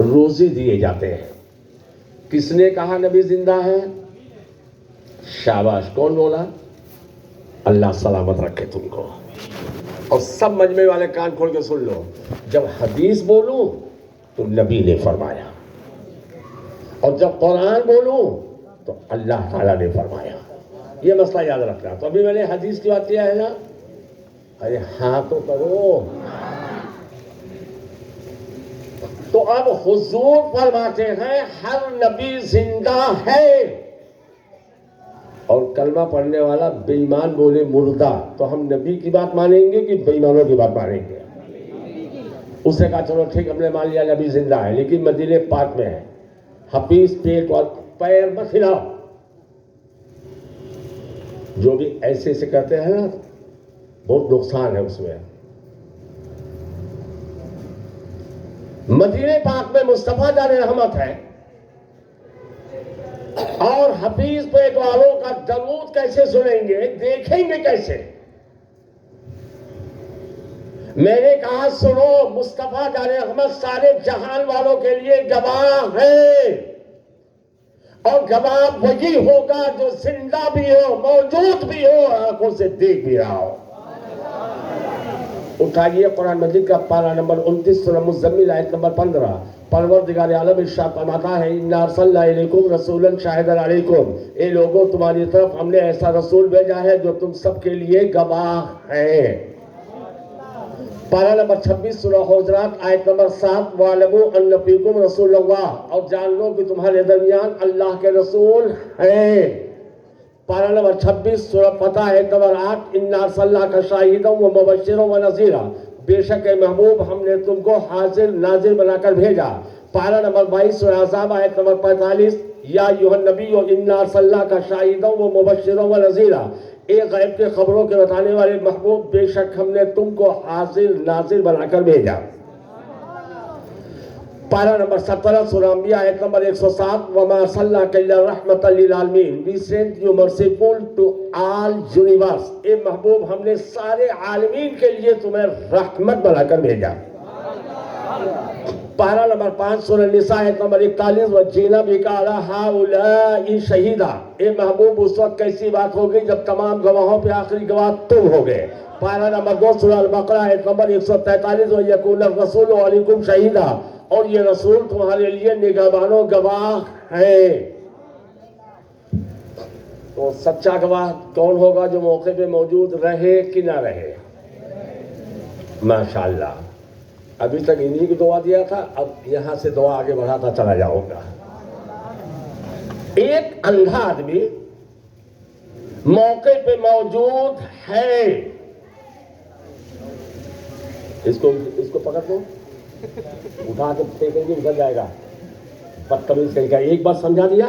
روزے دیے جاتے ہیں. کس نے کہا نبی زندہ ہے؟ شاباش. کون بولا؟ اللہ سلامت رکھے تم کو. اور سب مجمع والے کان کھول کے سن لو، جب حدیث بولوں تو نبی نے فرمایا، اور جب قرآن بولوں تو اللہ تعالیٰ نے فرمایا. یہ مسئلہ یاد رکھنا. تو ابھی میں نے حدیث کی بات کیا ہے نا. ارے ہاں تو کرو. تو اب حضور فرماتے ہیں ہر نبی زندہ ہے، اور کلمہ پڑھنے والا بے ایمان بولے مردہ، تو ہم نبی کی بات مانیں گے کہ بے ایمانوں کی بات مانیں گے؟ اس نے کہا چلو ٹھیک، ہم نے مان لیا نبی زندہ ہے، لیکن مدینے پاک میں ہے. حفیظ پیٹ اور پیر مت ہلاؤ. جو بھی ایسے سے کرتے ہیں نا بہت نقصان ہے اس میں. مدینے پاک میں مصطفیٰ جان رحمت ہے، اور حفیظ پیٹ والوں کا درود کیسے سنیں گے، دیکھیں گے کیسے؟ میں نے کہا سنو، مصطفیٰ جان رحمت سارے جہان والوں کے لیے گواہ ہے، اور گواہ وہی ہوگا جو زندہ بھی ہو، موجود بھی ہو، آنکھوں سے دیکھ بھی رہا ہو. اٹھائیے قرآن مجید کا پارہ نمبر 29 سورہ مزمل آیت نمبر 15. پروردگار عالم ارشاد فرماتا ہے اِنَّا أَرْسَلْنَا إِلَيْكُمْ رَسُولًا شَاهِدًا عَلَيْكُمْ. اے لوگوں تمہاری طرف ہم نے ایسا رسول بھیجا ہے جو تم سب کے لیے گواہ ہے. پارہ نمبر 26 سورہ حجرات آیت نمبر 7. وَاعْلَمُوا أَنَّ فِيكُمْ رَسُولَ اللَّهِ. اور جان لو کہ تمہارے درمیان اللہ کے رسول ہیں. پارہ نمبر 26 سورہ فتح آیت نمبر 8. اِنَّا أَرْسَلْنَاكَ شَاهِدًا وَمُبَشِّرًا وَنَذِيرًا. بے شک اے محبوب ہم نے تم کو حاضر ناظر بنا کر بھیجا. پارہ نمبر 22 سورہ احزاب آیت نمبر 45. یا ایھا النبی انا ارسلناک شاہدا ومبشرا ونذیرا. اے غیب کے خبروں کے بتانے والے محبوب، بے شک ہم نے تم کو حاضر ناظر بنا کر بھیجا. پارہ نمبر 17 سورہ انبیاء آیت نمبر 107. وما ارسلناک الا رحمۃ للعالمین. We sent you merciful to all universe. اے محبوب ہم نے سارے عالمین کے لیے تمہیں رحمت بنا کر بھیجا. پارہ نمبر 5 سورہ نساء آیت نمبر 41. وَجِئْنَا بِكَ عَلَىٰ هَٰؤُلَاءِ شَهِيدًا. اے محبوب اس وقت کیسی بات ہوگی جب تمام گواہوں پہ آخری گواہ تم ہوگے. پارہ نمبر 2 سورہ البقرہ آیت نمبر 143. وَيَكُونَ الرَّسُولُ عَلَيْكُمْ شَهِيدًا. اور یہ رسول تمہارے لیے نگہبان و گواہ ہے. تو سچا گواہ کون ہوگا؟ جو موقع پہ موجود رہے کہ نہ رہے. ماشاءاللہ. ابھی تک انہی کی دعا دیا تھا، اب یہاں سے دعا آگے بڑھاتا چلا جاؤں گا. ایک اندھا آدمی موقع پہ موجود ہے. اس کو پکڑ دو، اٹھا کے پھینکیں گے ادھر جائے گا. بدتمیز کہیں گا. ایک بات سمجھا دیا،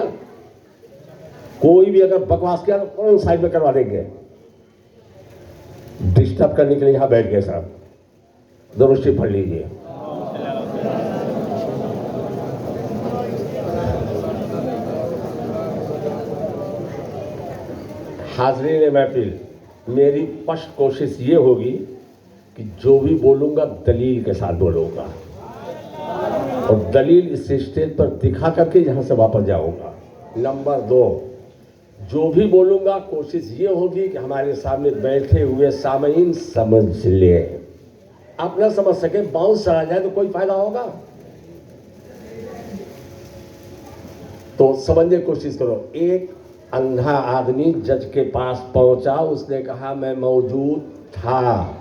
کوئی بھی اگر بکواس کیا تو فوراً سائڈ میں کروا دیں گے. ڈسٹرب کرنے کے لیے یہاں بیٹھ گئے صاحب. درود شریف پڑھ لیجیے. حاضرین محفل، میری پشت کوشش یہ ہوگی کہ جو بھی بولوں گا دلیل کے ساتھ بولوں گا، اور دلیل اس اسٹیج پر دکھا کر کے یہاں سے واپس جاؤں گا. نمبر 2، جو بھی بولوں گا کوشش یہ ہوگی کہ ہمارے سامنے بیٹھے ہوئے سامعین سمجھ لیں. آپ نہ سمجھ سکے باؤنس چلا جائے تو کوئی فائدہ ہوگا؟ تو سمجھنے کی کوشش کرو. ایک اندھا آدمی جج کے پاس پہنچا، اس نے کہا میں موجود تھا،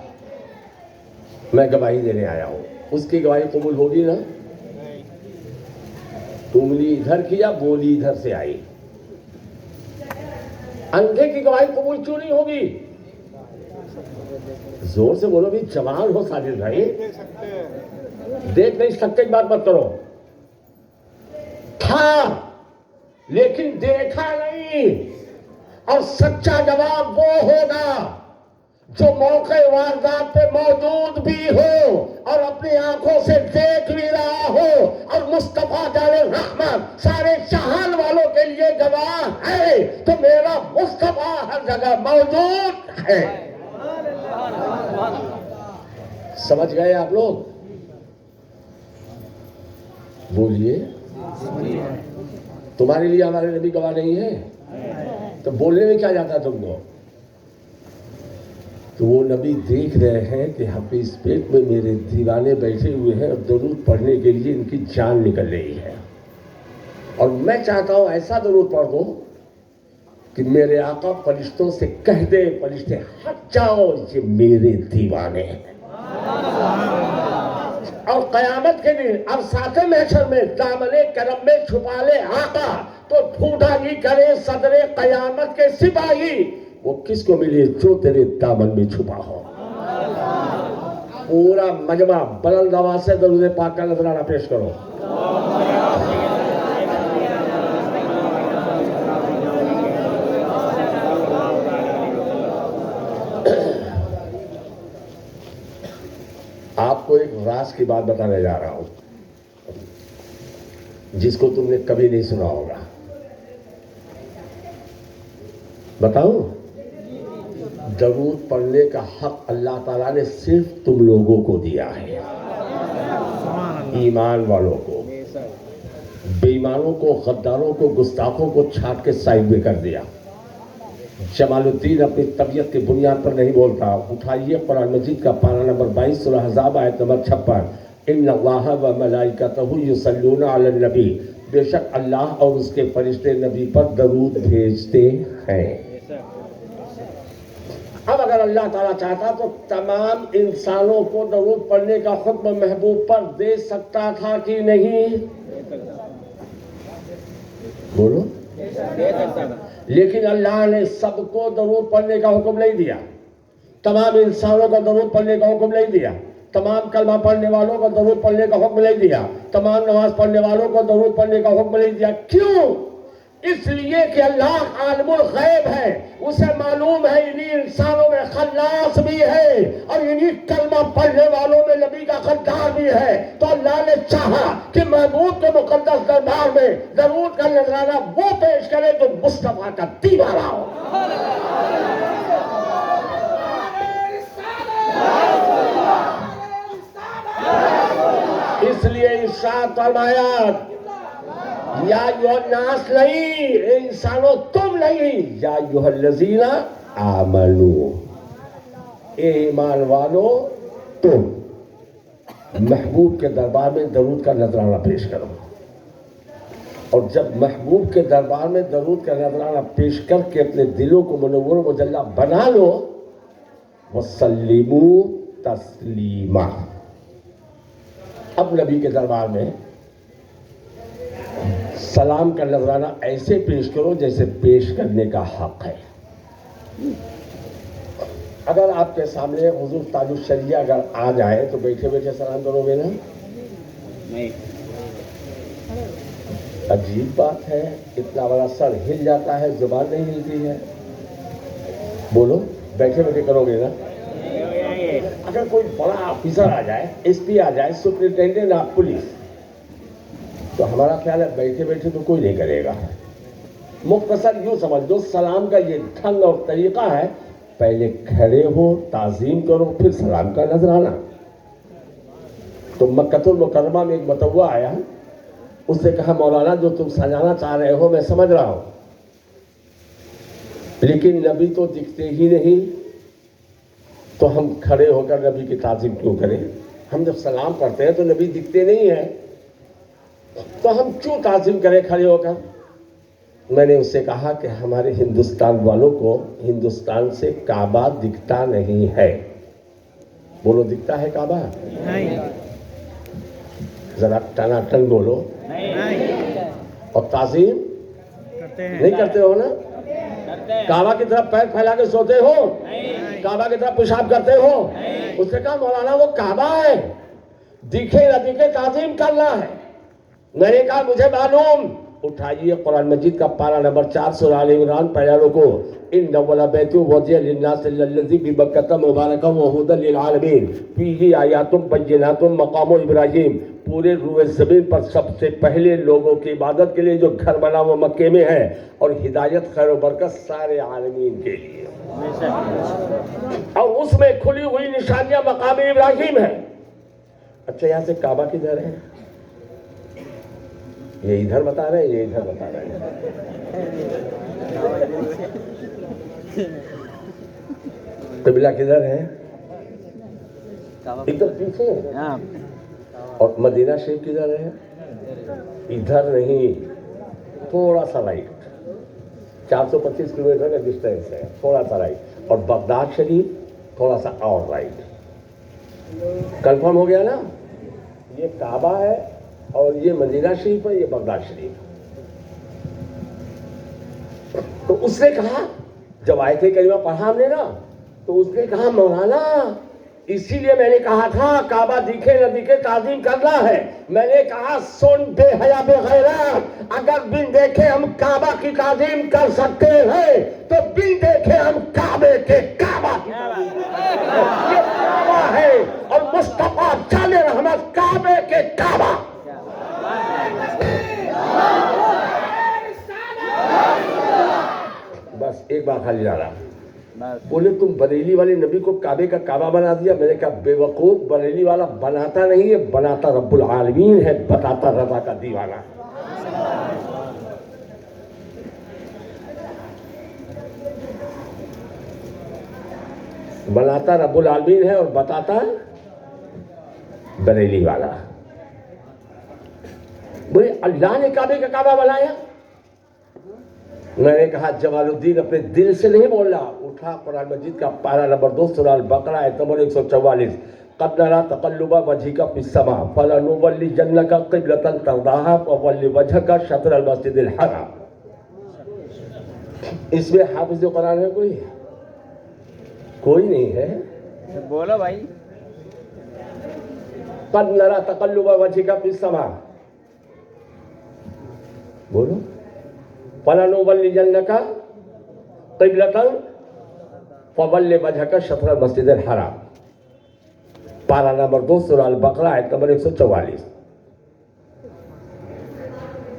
میں گواہی دینے آیا ہوں. اس کی گواہی قبول ہوگی نا؟ انگلی ادھر کیا، بولی ادھر سے آئی. اندھے کی گواہی قبول کیوں نہیں ہوگی؟ زور سے بولو بھی. جوان ہو ساجد بھائی، دیکھ نہیں سکتے کی بات مت کرو. تھا لیکن دیکھا نہیں. اور سچا گواہ وہ ہوگا جو موقع واردات پہ موجود بھی ہو اور اپنی آنکھوں سے دیکھ بھی رہا ہو. اور مصطفیٰ جان رحمت سارے جہان والوں کے لیے گواہ ہے، تو میرا مصطفیٰ ہر جگہ موجود ہے. سمجھ گئے آپ لوگ؟ بولیے تمہارے لیے ہمارے نبی گواہ نہیں ہے تو بولنے میں کیا جاتا تم کو؟ تو وہ نبی دیکھ رہے ہیں کہ حفیظ پیٹ میں میرے دیوانے بیٹھے ہوئے ہیں اور درود پڑھنے کے لیے ان کی جان نکل رہی ہے، اور میں چاہتا ہوں ایسا درود پڑھ دو کہ میرے آقا فرشتوں سے کہہ دے، فرشتے ہٹ جاؤ یہ میرے دیوانے ہیں۔ اور قیامت کے دن اب ساتھ محشر میں دامن کرم میں چھپا لے آقا تو ڈھونڈا ہی کرے صدر قیامت کے سپاہی، وہ کس کو ملے جو تیرے دامن میں چھپا ہو۔ پورا مجمع بلند آواز سے درود پاک کا نذرانہ پیش کرو۔ آپ کو ایک راز کی بات بتانے جا رہا ہوں جس کو تم نے کبھی نہیں سنا ہوگا، بتاؤں؟ درود پڑھنے کا حق اللہ تعالیٰ نے صرف تم لوگوں کو دیا ہے، ایمان والوں کو، بے ایمانوں کو، غداروں کو، گستاخوں کو چھانٹ کے سائڈ میں کر دیا۔ جمال الدین اپنی طبیعت کی بنیاد پر نہیں بولتا، اٹھائیے قرآن مجید کا پارہ نمبر 22 سورہ احزاب آیت نمبر 56، ان اللہ و ملائکتہ یصلون علی النبی، بے شک اللہ اور اس کے فرشتے نبی پر درود بھیجتے ہیں۔ اب اگر اللہ تعالیٰ چاہتا تو تمام انسانوں کو درود پڑھنے کا حکم محبوب پر دے سکتا تھا کہ نہیں؟ بولو۔ لیکن اللہ نے سب کو درود پڑھنے کا حکم نہیں دیا، تمام انسانوں کو درود پڑھنے کا حکم نہیں دیا، تمام کلمہ پڑھنے والوں کو درود پڑھنے کا حکم نہیں دیا، تمام نماز پڑھنے والوں کو درود پڑھنے کا حکم نہیں دیا۔ کیوں؟ اس لیے کہ اللہ عالم الغیب ہے، اسے معلوم ہے انہی انسانوں میں خلاص بھی ہے اور انہی کلمہ پڑھنے والوں میں نبی کا غدار بھی ہے، تو اللہ نے چاہا کہ محبوب کے مقدس دربار میں درود کا نذرانہ وہ پیش کرے جو مصطفیٰ کا دیوانہ ہو۔ اس لیے ارشاد فرمایا یا ایھا الناس نہیں، انسانوں تم نہیں، یا ایھا الذین آمنو، اے ایمان والو تم محبوب کے دربار میں درود کا نذرانہ پیش کرو۔ اور جب محبوب کے دربار میں درود کا نذرانہ پیش کر کے اپنے دلوں کو منور و مجلہ بنا لو، وسلموا تسلیما۔ اب نبی کے دربار میں سلام کا نذرانہ ایسے پیش کرو جیسے پیش کرنے کا حق ہے۔ اگر آپ کے سامنے حضور تاج الشریعہ اگر آ جائے تو بیٹھے بیٹھے سلام کرو گے نا؟ نہیں۔ عجیب بات ہے، اتنا بڑا سر ہل جاتا ہے، زبان نہیں ہلتی ہے۔ بولو، بیٹھے بیٹھے کرو گے نا؟ اگر کوئی بڑا آفیسر آ جائے، ایس پی آ جائے، سپرنٹینڈنٹ آف پولیس، تو ہمارا خیال ہے بیٹھے بیٹھے تو کوئی نہیں کرے گا۔ مختصر یوں سمجھ دو، سلام کا یہ ڈھنگ اور طریقہ ہے، پہلے کھڑے ہو، تعظیم کرو، پھر سلام کا نذرانہ۔ تو مکۃ المکرمہ میں ایک متوع آیا، اس نے کہا مولانا جو تم سمجھانا چاہ رہے ہو میں سمجھ رہا ہوں، لیکن نبی تو دکھتے ہی نہیں، تو ہم کھڑے ہو کر نبی کی تعظیم کیوں کریں؟ ہم جب سلام کرتے ہیں تو نبی دکھتے نہیں ہیں، تو ہم کیوں تعظیم کریں کھڑے ہو کر؟ میں نے اس سے کہا کہ ہمارے ہندوستان والوں کو ہندوستان سے کعبہ دکھتا نہیں ہے۔ بولو، دکھتا ہے کعبہ؟ نہیں۔ ذرا ٹناٹن بولو۔ اور تعظیم نہیں کرتے ہو نا؟ کعبہ کی طرف پیر پھیلا کے سوتے ہو؟ کعبہ کی طرف پیشاب کرتے ہو؟ اس نے کہا مولانا وہ کعبہ ہے، دکھے نہ دکھے تعظیم کرنا ہے۔ میں نے کہا مجھے معلوم۔ اٹھائیے قرآن مجید کا پارہ نمبر 4 سورہ آل عمران پہلا رکوع، ان اول بیت وضع للناس الذی ببکۃ مبارکا وہدی للعالمین فیہ آیات بینات مقام ابراہیم۔ پورے روئے زمین پر سب سے پہلے لوگوں کی عبادت کے لیے جو گھر بنا وہ مکے میں ہے، اور ہدایت خیر و برکت سارے عالمین کے لیے، اور اس میں کھلی ہوئی نشانیاں مقام ابراہیم ہے۔ اچھا، یہاں سے کعبہ کدھر ہے؟ یہ ادھر بتا رہے ہیں, یہ ادھر بتا رہے ہیں. قبلہ کدھر ہے؟ ادھر پیچھے. اور مدینہ شریف کدھر ہے؟ ادھر نہیں, تھوڑا سا رائٹ, 425 کلومیٹر کا ڈسٹینس ہے, تھوڑا سا رائٹ. اور بغداد شریف تھوڑا سا اور رائٹ. کنفرم ہو گیا نا؟ یہ کعبہ ہے اور یہ مدینہ شریف ہے, یہ بغداد شریف. تو اس نے کہا, جب آیت کریمہ پڑھا ہم نے نا, تو اس نے کہا مولانا اسی لیے میں نے کہا تھا کعبہ دکھے نہ دکھے تعظیم کرنا ہے. میں نے کہا سن بے حیا بے غیرت, اگر بن دیکھے ہم کعبہ کی تعظیم کر سکتے ہیں تو بن دیکھے ہم کعبے کے کعبہ کی تعظیم. یہ کعبہ ہے اور مصطفیٰ جان رحمت کعبے کے کعبہ. بس ایک بات خالی جا رہا. بولے تم بریلی والے نبی کو کعبے کا کعبہ بنا دیا. میں نے کہا بے وقوف, بریلی والا بناتا نہیں ہے, بناتا رب العالمین ہے, بتاتا رضا کا دیوانہ. بناتا رب العالمین ہے اور بتاتا بریلی والا. بولے اللہ نے کعبے کا کعبہ بنایا. میں نے کہا جمال الدین اپنے دل سے نہیں بول رہا, اٹھا قرآن مجید کا پارہ نمبر 2 سورہ البقرہ آیت نمبر 144, قد نرى تقلب وجهك في السماء فلنولينك قبلة ترضاها فول وجهك شطر المسجد الحرام. اس میں حافظ قرآن ہے کوئی؟ کوئی نہیں ہے. بولو بھائی. قد نرى تقلب وجهك في السماء, بولو. فَلَنُوَلِّيَنَّكَ قِبْلَةً فَوَلِّ وَجْهَكَ شَطْرَ الْمَسْجِدِ الْحَرَامِ, پارہ نمبر 2 سورہ البقرہ آیت نمبر 144.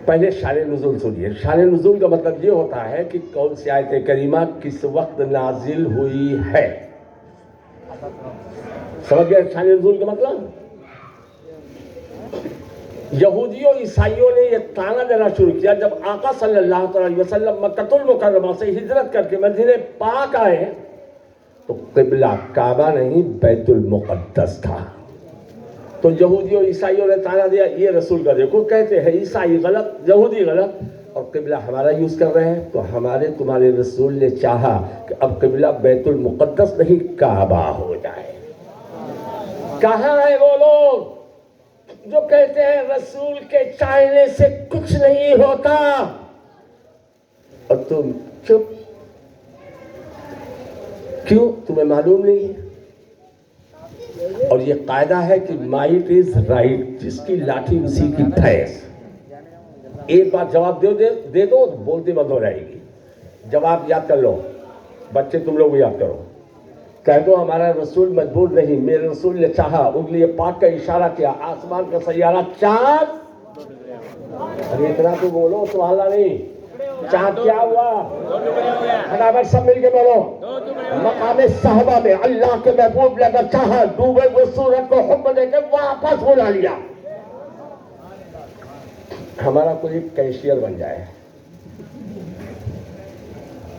پہلے شان نزول سنیے. شان نزول کا مطلب یہ ہوتا ہے کہ کون سی آیت کریمہ کس وقت نازل ہوئی ہے. سمجھ گئے شان نزول کا مطلب؟ یہودیوں عیسائیوں نے یہ تانا دینا شروع کیا جب آقا صلی اللہ علیہ وسلم مکہ المکرمہ سے ہجرت کر کے مدینہ پاک آئے تو قبلہ کعبہ نہیں بیت المقدس تھا. تو یہودیوں عیسائیوں نے تانا دیا یہ رسول کا دیکھو کہتے ہیں عیسائی غلط, یہودی غلط, اور قبلہ ہمارا یوز کر رہے ہیں. تو ہمارے تمہارے رسول نے چاہا کہ اب قبلہ بیت المقدس نہیں کعبہ ہو جائے. کہاں ہے وہ لوگ جو کہتے ہیں رسول کے چاہنے سے کچھ نہیں ہوتا, اور تم چپ کیوں؟ تمہیں معلوم نہیں ہے. اور یہ قاعدہ ہے کہ مائٹ از رائٹ, جس کی لاٹھی اسی کی بھینس. ایک بار جواب دے دو بولتی بند ہو جائے گی. جواب یاد کر لو بچے, تم لوگ یاد کرو. کہہ دو ہمارا رسول مجبور نہیں, میرے رسول نے چاہا, انگلی پاک کا اشارہ کیا, آسمان کا سیارہ چاند. ارے اتنا تو بولو, سبحان اللہ نہیں. چاند کیا ہوا؟ فٹافٹ سب مل کے بولو. مقام صحابہ میں اللہ کے محبوب نے اگر چاہا ڈوبے ہوئے سورج کو حکم دے کے واپس بلا لیا. ہمارا کوئی کیشیئر بن جائے,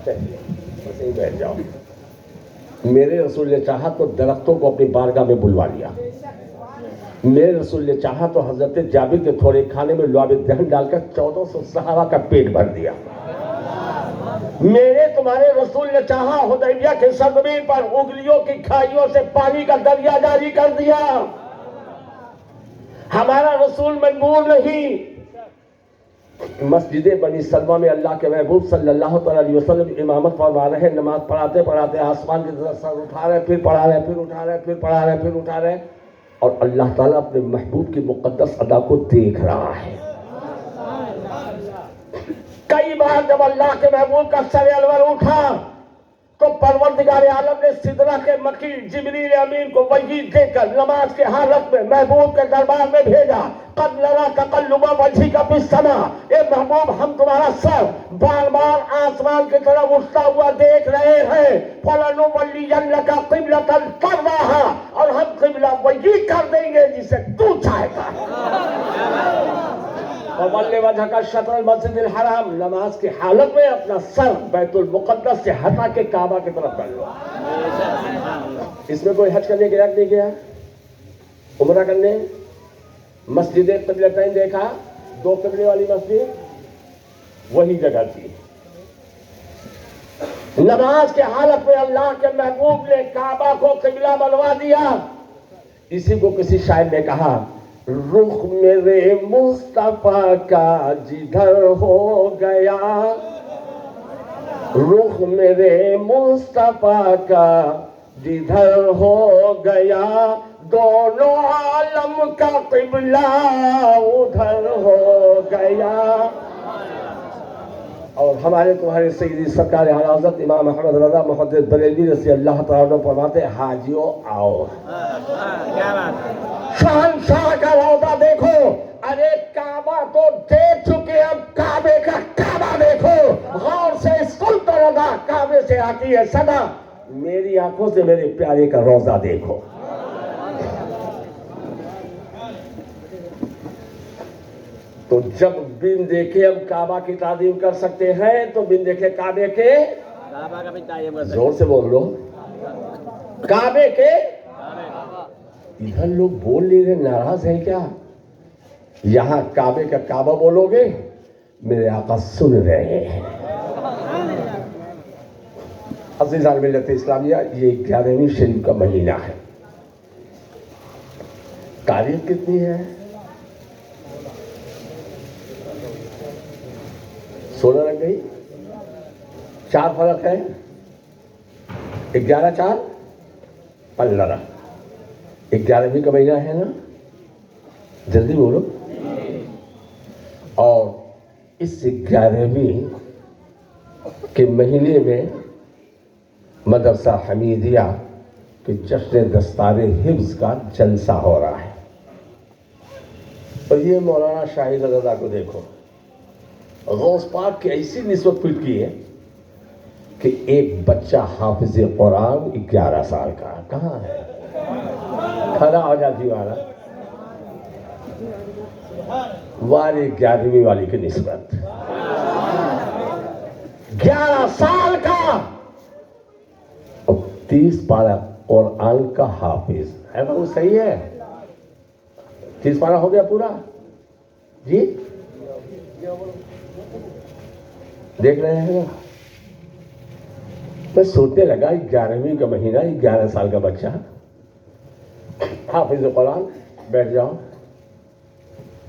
چلیے بس یہی بیٹھ جاؤ. میرے رسول نے چاہا تو درختوں کو اپنی بارگاہ میں بلوا لیا. میرے رسول نے چاہا تو حضرت جابر کے تھوڑے کھانے میں لعاب دہن ڈال کر 1400 صحابہ کا پیٹ بھر دیا. میرے تمہارے رسول نے چاہا حدیبیہ کے سرزمین پر انگلیوں کی کھائیوں سے پانی کا دریا جاری کر دیا. ہمارا رسول مجبور نہیں. مسجد بنی سلمہ میں اللہ کے محبوب صلی اللہ علیہ وسلم امامت فرما رہے, نماز پڑھاتے پڑھاتے آسمان کی طرف سر اٹھا رہے, پھر پڑھا رہے, پھر اٹھا رہے, پھر پڑھا رہے, پھر اٹھا رہے, اور اللہ تعالیٰ اپنے محبوب کی مقدس ادا کو دیکھ رہا ہے. کئی بار جب اللہ کے محبوب کا سر انور اٹھا تو پروردگار عالم نے سدرہ کے مکین جبریل امین کو وحی دے کر نماز کے حالت میں محبوب کے دربار میں بھیجا. قد نرى تقلب وجهك في السماء, اے محبوب ہم تمہارا سر بار بار آسمان کی طرف اٹھتا ہوا دیکھ رہے ہیں. فَلَنُوَلِّيَنَّكَ قِبْلَةً تَرْضَاهَا, اور ہم قبلہ وہی کر دیں گے جسے تو چاہے گا. فَوَلِّ وَجْهَكَ شَطْرَ الْمَسْجِدِ الْحَرَامِ، نماز کی حالت میں اپنا سر بیت المقدس سے ہٹا کے کعبہ کی طرف کر لو. اس میں کوئی حج کرنے گیا نہیں گیا؟ عمرہ کرنے مسجد قبلتین دیکھا، 2 قبلے والی مسجد وہی جگہ تھی. نماز کے حالت میں اللہ کے محبوب نے کعبہ کو قبلہ بنوا دیا. اسی کو کسی شاعر نے کہا، رخ میرے مصطفیٰ کا جدھر ہو گیا، رخ میرے مصطفیٰ کا جدھر ہو گیا، دونوں عالم کا قبلہ ادھر ہو گیا. اور ہمارے تمہارے سیدی سرکار اعلی حضرت امام احمد رضا محدث بریلوی رضی اللہ تعالیٰ عنہ فرماتے، حاجیوں آؤ، شہنشاہ کا روضہ دیکھو. ارے کعبہ تو دیکھ چکے، اب کعبے کا کعبہ دیکھو. غور سے سنتا رضا کعبے سے آتی ہے صدا، میری آنکھوں سے میرے پیارے کا روضہ دیکھو. تو جب بن دیکھے اب کعبہ کی تعظیم کر سکتے ہیں تو بن دیکھے کعبے کے، زور سے بول لو، کعبے کے. ادھر لوگ بول نہیں رہے، ناراض ہیں کیا؟ یہاں کعبے کا کعبہ بولو گے، میرے آقا سن رہے ہیں. عزیزان ملت اسلامیہ، یہ 11ویں شریف کا مہینہ ہے. تاریخ کتنی ہے؟ 16 لگ گئی، 4 فرق ہے، 11 4 15. 11ویں کا مہینہ ہے نا، جلدی بولو. اور اس 11ویں کے مہینے میں مدرسہ حمیدیہ کے جشن دستار حفظ کا جلسہ ہو رہا ہے. اور یہ مولانا شاہد رضا کو دیکھو، غوث پاک کی ایسی نسبت پیٹ کی ہے کہ ایک بچہ حافظ قرآن 11 سال کا کہاں ہے؟ کھڑا ہو جاتی والا واری 11ویں والی کی نسبت، 11 سال کا 30 پارہ قرآن کا حافظ ہے. وہ صحیح ہے؟ 30 پارہ ہو گیا پورا جی؟ دیکھ رہے ہیں نا؟ میں سوچنے لگا 11ویں کا مہینہ، 11 سال کا بچہ حافظ قرآن. بیٹھ جاؤ،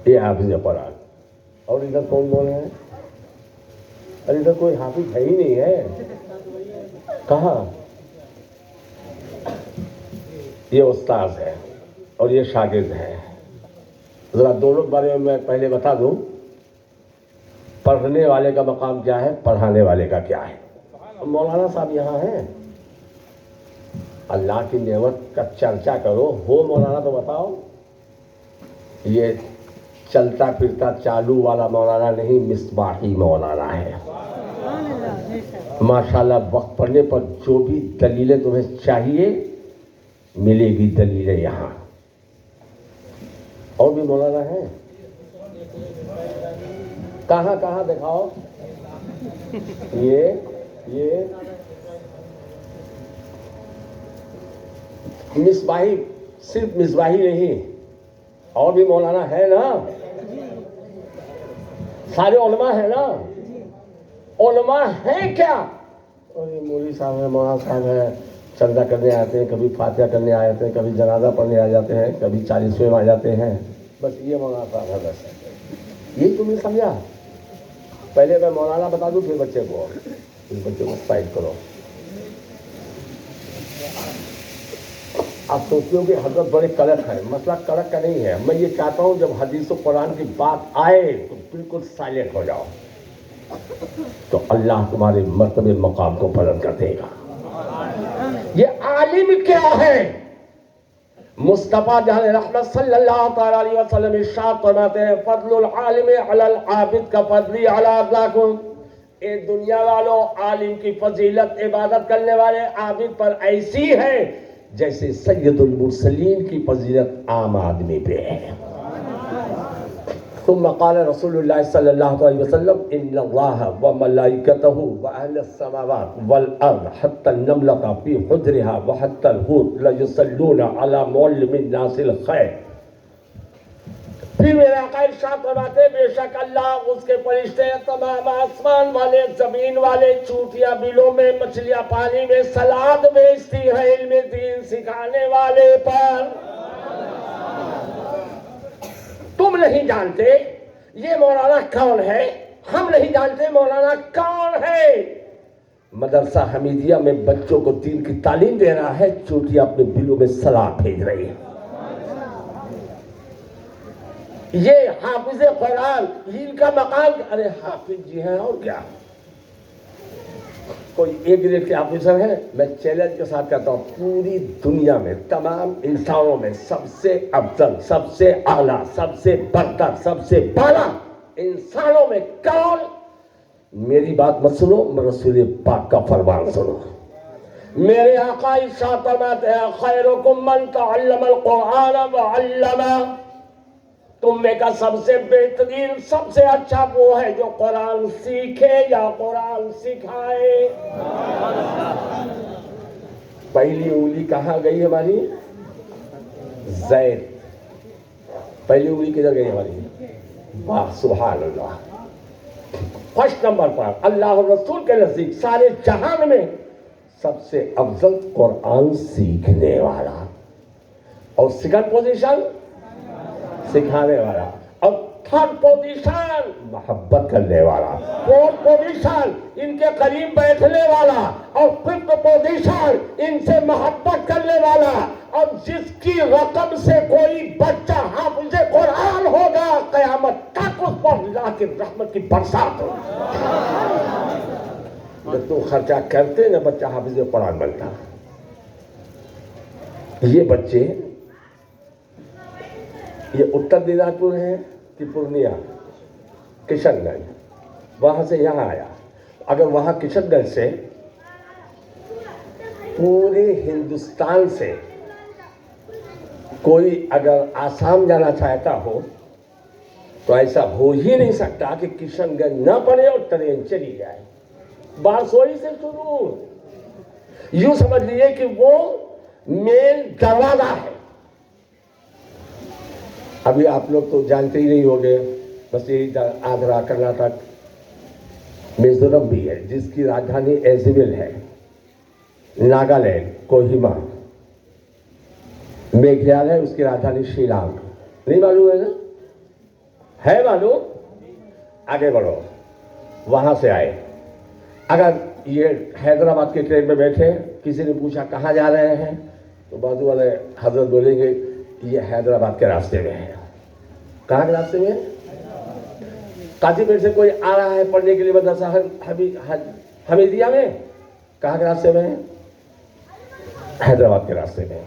یہ حافظ قرآن. اور ادھر کون بول رہے ہیں؟ ارے ادھر کوئی حافظ ہے ہی نہیں ہے. کہاں؟ یہ استاذ ہے اور یہ شاگرد ہے. ذرا دونوں بارے میں پہلے بتا دوں، پڑھنے والے کا مقام کیا ہے، پڑھانے والے کا کیا ہے. مولانا صاحب یہاں ہیں، اللہ کی نعمت کا چرچا کرو. ہو مولانا تو بتاؤ. یہ چلتا پھرتا چالو والا مولانا نہیں، مصباحی مولانا ہے. ماشاءاللہ وقت پڑھنے پر جو بھی دلیلیں تمہیں چاہیے ملے گی دلیلیں یہاں. اور بھی مولانا ہیں کہاں کہاں دکھاؤ. یہ مصباحی، صرف مصباحی نہیں، اور بھی مولانا ہے نا. سارے علماء ہیں نا. علماء ہیں کیا؟ اور یہ مولوی صاحب ہیں، مولانا صاحب ہیں، چندہ کرنے آتے ہیں، کبھی فاتحہ کرنے آ جاتے ہیں، کبھی جنازہ پڑھنے آ جاتے ہیں، کبھی 40ویں میں آ جاتے ہیں. بس یہ مولانا صاحب ہے. بس یہ تم نے سمجھا؟ پہلے میں مولانا بتا دوں پھر بچے کو، سائڈ کرو. آپ سوچتے ہو کہ حضرت بڑے کڑک ہیں. مسئلہ کڑک کا نہیں ہے. میں یہ چاہتا ہوں جب حدیث و قرآن کی بات آئے تو بالکل سائلنٹ ہو جاؤ، تو اللہ تمہارے مرتبے مقام کو بلند کر دے گا. یہ عالم کیا ہے؟ مصطفیٰ جہاں رحمت صلی اللہ تعالی علیہ وسلم ارشاد فرماتے ہیں، فضل العالم علی العابد کا فضلی علی ادناکم. اے دنیا والوں، عالم کی فضیلت عبادت کرنے والے عابد پر ایسی ہے جیسے سید المرسلین کی فضیلت عام آدمی پہ ہے. ثم قال رسول الله صلى الله عليه وسلم إن الله وملائكته وأهل السماوات والأرض حتى النملة في حجرها وحتى الحوت ليصلون على معلم الناس الخير. پھر میرا آقا ارشاد فرماتے بے شک اللہ اس کے فرشتے تمام آسمان والے زمین والے چوٹیاں بلوں میں مچھلیاں پانی میں سلاد بیچتی ہے علم دین سکھانے والے پر. تم نہیں جانتے یہ مولانا کون ہے, ہم نہیں جانتے مولانا کون ہے. مدرسہ حمیدیہ میں بچوں کو دین کی تعلیم دے رہا ہے, چوٹیاں اپنے بلوں میں سلاد بھیج رہی ہے. یہ حافظ قرآن ان کا مقام, ارے حافظ جی ہیں اور کیا, کوئی ایک گریڈ کے آفیسر ہیں. میں چیلنج کے ساتھ کہتا ہوں پوری دنیا میں تمام انسانوں میں سب سے افضل, سب سے اعلیٰ, سب سے برتر, سب سے بالا انسانوں میں کون؟ میری بات مت سنو, رسول پاک کا فرمان سنو. میرے آقا ارشاد فرماتے ہیں خیرکم من تعلم القرآن وعلمہ, تم میں کا سب سے بہترین سب سے اچھا وہ ہے جو قرآن سیکھے یا قرآن سکھائے. پہلی انگلی کہاں گئی ہماری؟ زید. پہلی انگلی کدھر گئی ہماری؟ واہ سبحان اللہ. فرسٹ نمبر پر اللہ رسول کے نزدیک سارے جہان میں سب سے افضل قرآن سیکھنے والا, اور سیکنڈ پوزیشن سکھانے والا, اور تھرڈ پوزیشن محبت کرنے والا, فورتھ پوزیشن ان کے قریب بیٹھنے والا, اور ففتھ پوزیشن ان سے محبت کرنے والا. اور جس کی رقم سے کوئی بچہ حافظ قرآن ہوگا قیامت تک اس پر اللہ کی رحمت کی برسات ہوگی. جب تو خرچہ کرتے نہ بچہ حافظ قرآن بنتا. یہ بچے یہ اتر دیناج پور ہے کہ پورنیہ, کشن گنج, وہاں سے یہاں آیا. اگر وہاں کشن گنج سے پورے ہندوستان سے کوئی اگر آسام جانا چاہتا ہو تو ایسا ہو ہی نہیں سکتا کہ کشن گنج نہ پڑے اور ٹرین چلی جائے. بارسوئی سے شروع, یوں سمجھ لیجیے کہ وہ مین دروازہ ہے. ابھی آپ لوگ تو جانتے ہی نہیں ہوگے, بس یہی آندھرا, کرناٹک, میزورم بھی ہے جس کی راجدھانی ایزیول ہے, ناگالینڈ کوہیما, میگھالیہ اس کی راجدھانی شیلانگ. نہیں معلوم ہے نا؟ ہے معلوم؟ آگے بڑھو. وہاں سے آئے. اگر یہ حیدرآباد کی ٹرین میں بیٹھے, کسی نے پوچھا کہاں جا رہے ہیں تو بازو والے حضرت بولیں گے یہ حیدرآباد کے راستے میں ہے. کہاں کے راستے میں؟ قاضی پیٹ سے کوئی آ رہا ہے پڑھنے کے لیے مدرسہ حمیدیہ میں, کہاں کے راستے میں ہے؟ حیدرآباد کے راستے میں.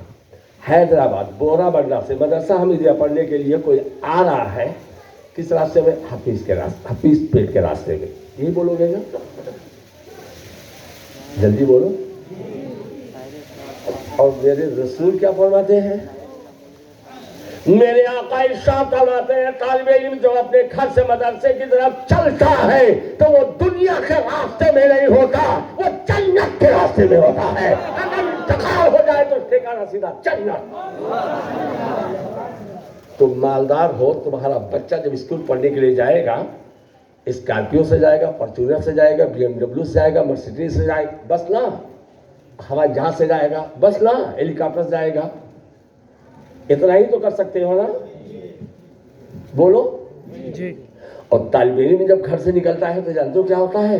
حیدرآباد بورا بنڈا سے مدرسہ حمیدیہ پڑھنے کے لیے کوئی آ رہا ہے, کس راستے میں؟ حفیظ کے راستے, حفیظ پیٹ کے راستے میں. یہی بولو گے نا, جلدی بولو. اور میرے رسول کیا فرماتے ہیں؟ میرے آقا ارشاد فرماتے ہیں طالب علم جو اپنے گھر سے مدرسے کی طرف چلتا ہے تو وہ دنیا کے راستے میں نہیں ہوتا, وہ جنت کے راستے میں ہوتا ہے. اگر انتقال ہو جائے تو ٹھکانہ سیدھا جنت. تم مالدار ہو, تمہارا بچہ جب اسکول پڑھنے کے لیے جائے گا اسکارپیو سے جائے گا, فارچونر سے جائے گا, بی ایم ڈبلیو سے جائے گا, مرسیڈیز سے جائے گا, بس نا, ہوائی جہاز سے جائے گا, بس نا, ہیلی کاپٹر سے جائے گا. اتنا ہی تو کر سکتے ہو نا, بولو جی. اور طالب علم جب گھر سے نکلتا ہے تو جانتے ہو کیا ہوتا ہے؟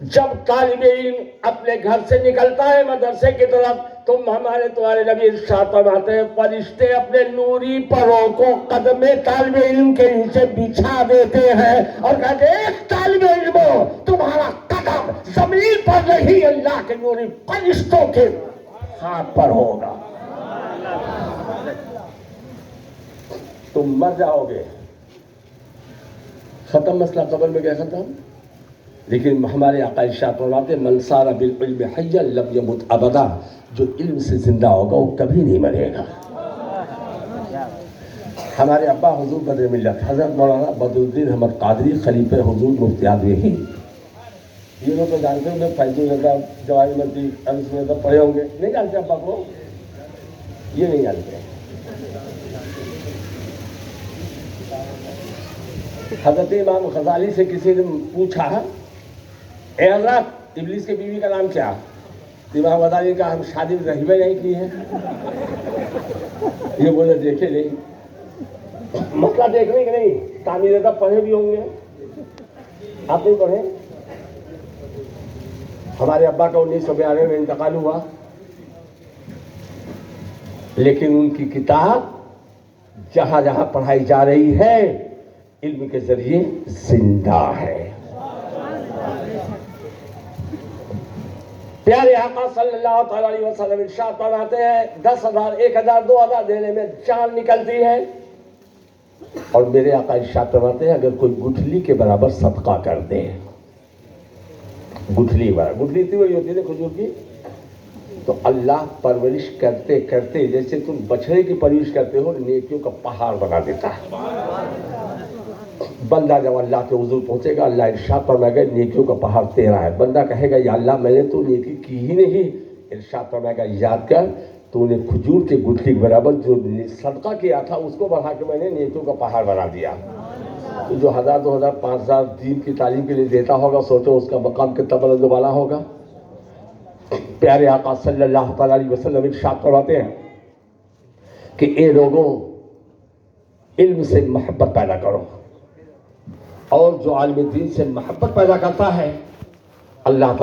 جب طالب علم اپنے گھر سے نکلتا ہے مدرسے کی طرف تو ہمارے تمہارے نبی ارشاد فرماتے ہیں فرشتے اپنے نوری پروں کو قدم طالب علم کے نیچے بچھا دیتے ہیں اور کہتے ہیں ایک طالب علم تمہارا قدم زمین پر نہیں اللہ کے نوری فرشتوں کے ہاتھ پر ہوگا. تم مر جاؤ گے, ختم مسئلہ, قبر میں گیا ختم. لیکن ہمارے آقا ارشاد فرماتے من سار بالعلم حیا لم یمت ابدا, جو علم سے زندہ ہوگا وہ کبھی نہیں مرے گا. ہمارے ابا حضور بدر ملت حضرت مولانا بدرالدین احمد قادری خلیفہ حضور مفتی اعظم ہند. یہ لوگ تو جانتے ہوں گے فیض الرضا جواہر مدی انس پڑھے ہوں گے. نہیں جانتے ابا کو؟ یہ نہیں جانتے. حضرت امام غزالی سے کسی نے پوچھا اے حضرت ابلیس کی بیوی کا نام کیا؟ امام غزالی کا ہم شادی رحیمہ نہیں کی ہے. یہ بولے دیکھے نہیں. مسئلہ دیکھنے کے نہیں. تعمیر ادب پڑھے بھی ہوں گے. آپ نہیں پڑھے؟ ہمارے ابا کا 1992 میں انتقال ہوا، لیکن ان کی کتاب جہاں جہاں پڑھائی جا رہی ہے علم کے ذریعے زندہ ہے. پیارے آقا صلی اللہ تعالی علیہ وسلم ارشاد فرماتے ہیں 10,000 1,000 2,000 دینے میں جان نکلتی ہے، اور میرے آقا ارشاد فرماتے ہیں اگر کوئی گٹھلی کے برابر صدقہ کر دے، گٹھلی برابر، گٹھلی اتنی بڑی ہوتی ہے نا کھجور کی، تو اللہ پرورش کرتے کرتے جیسے تم بچڑے کی پرورش کرتے ہو نیکیوں کا پہاڑ بنا دیتا ہے. بندہ جب اللہ کے حضور پہنچے گا اللہ ارشاد فرمائے گا نیکیوں کا پہاڑ تیرا ہے. بندہ کہے گا یا اللہ میں نے تو نیکی کی ہی نہیں. ارشاد فرمائے گا یاد کر تو نے کھجور کے گٹھلی کے برابر جو صدقہ کیا تھا اس کو بڑھا کے میں نے نیکیوں کا پہاڑ بنا دیا. تو جو 1,000 2,000 5,000 دین کی تعلیم کے لیے دیتا ہوگا سوچو اس کا مقام کتنا بلند و بالا ہوگا. پیارے آقا صلی اللہ تعالی علیہ وسلم ارشاد فرماتے ہیں کہ اے لوگوں علم سے محبت پیدا کرو، اور جو عالم دین سے محبت پیدا کرتا ہے اللہ تعالی